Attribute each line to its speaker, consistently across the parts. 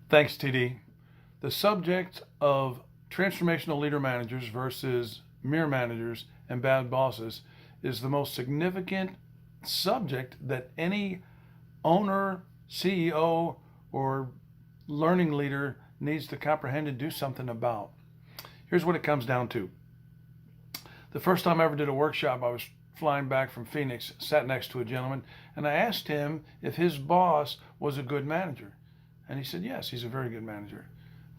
Speaker 1: Thanks, TD. The subject of transformational leader managers versus mere managers and bad bosses is the most significant subject that any owner, CEO, or learning leader needs to comprehend and do something about. Here's what it comes down to. The first time I ever did a workshop, I was flying back from Phoenix, sat next to a gentleman, and I asked him if his boss was a good manager. And he said, yes, he's a very good manager.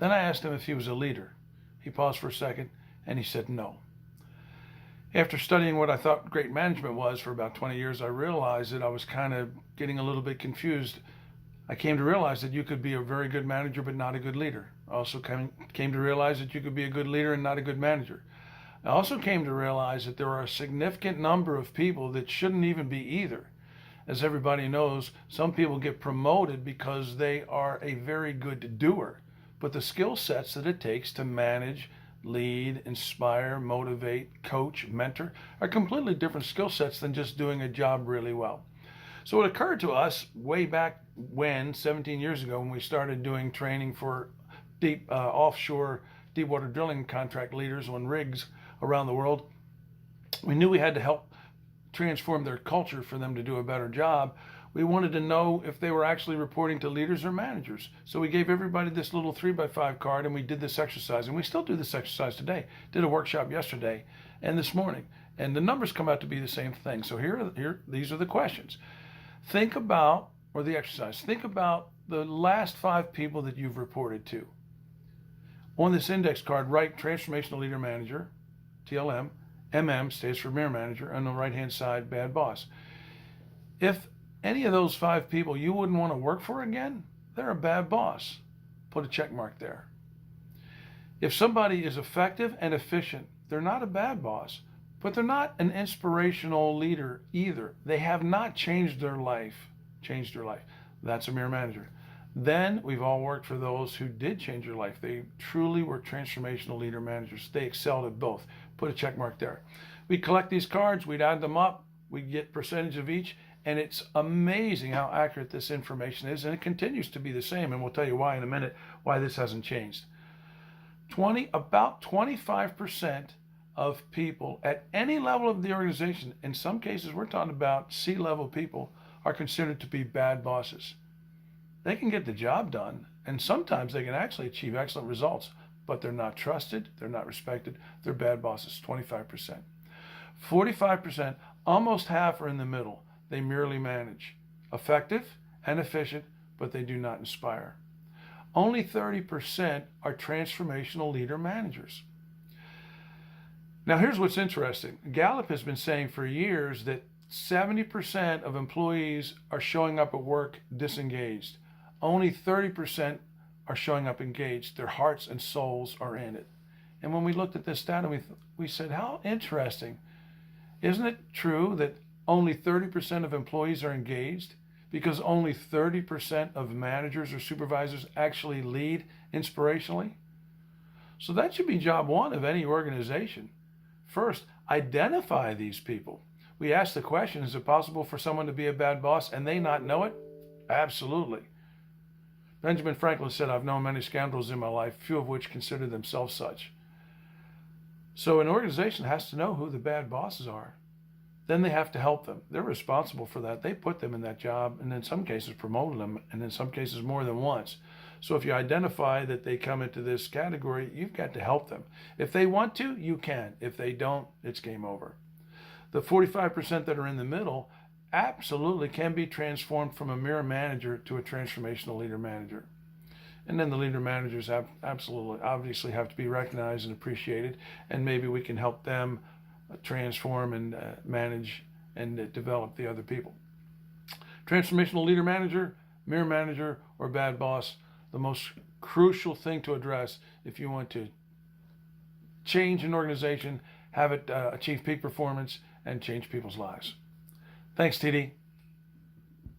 Speaker 1: Then I asked him if he was a leader. He paused for a second, and he said no. After studying what I thought great management was for about 20 years, I realized that I was kind of getting a little bit confused. I came to realize that you could be a very good manager but not a good leader. I also came to realize that you could be a good leader and not a good manager. I also came to realize that there are a significant number of people that shouldn't even be either. As everybody knows, some people get promoted because they are a very good doer, but the skill sets that it takes to manage, lead, inspire, motivate, coach, mentor are completely different skill sets than just doing a job really well. So it occurred to us way back when, 17 years ago, when we started doing training for deep offshore deepwater drilling contract leaders on rigs around the world, we knew we had to help transform their culture for them to do a better job. We wanted to know if they were actually reporting to leaders or managers. So we gave everybody this little 3x5 card and we did this exercise. And we still do this exercise today. Did a workshop yesterday and this morning. And the numbers come out to be the same thing. So these are the questions. Think about, or the exercise, think about the last 5 people that you've reported to. On this index card, write Transformational Leader Manager, TLM. MM stands for mere manager, and on the right-hand side, bad boss. If any of those 5 people you wouldn't want to work for again, they're a bad boss. Put a check mark there. If somebody is effective and efficient, they're not a bad boss, but they're not an inspirational leader either. They have not changed their life. That's a mere manager. Then we've all worked for those who did change their life. They truly were transformational leader managers. They excelled at both. Put a check mark there. We'd collect these cards, we'd add them up, we'd get percentage of each, and it's amazing how accurate this information is, and it continues to be the same, and we'll tell you why in a minute, why this hasn't changed. About 25% of people at any level of the organization, in some cases we're talking about C-level people, are considered to be bad bosses. They can get the job done, and sometimes they can actually achieve excellent results, but they're not trusted, they're not respected, they're bad bosses, 25%. 45%, almost half are in the middle. They merely manage. Effective and efficient, but they do not inspire. Only 30% are transformational leader managers. Now here's what's interesting. Gallup has been saying for years that 70% of employees are showing up at work disengaged. Only 30% are showing up engaged. Their hearts and souls are in it. And when we looked at this data, we said, how interesting. Isn't it true that only 30% of employees are engaged? Because only 30% of managers or supervisors actually lead inspirationally? So that should be job one of any organization. First, identify these people. We asked the question, is it possible for someone to be a bad boss and they not know it? Absolutely. Benjamin Franklin said, I've known many scoundrels in my life, few of which consider themselves such. So an organization has to know who the bad bosses are. Then they have to help them. They're responsible for that. They put them in that job and in some cases promoted them, and in some cases more than once. So if you identify that they come into this category, you've got to help them. If they want to, you can. If they don't, it's game over. The 45% that are in the middle absolutely can be transformed from a mere manager to a transformational leader manager. And then the leader managers have obviously have to be recognized and appreciated, and maybe we can help them transform and manage and develop the other people. Transformational leader manager, mere manager, or bad boss, the most crucial thing to address if you want to change an organization, have it achieve peak performance, and change people's lives. Thanks, TD.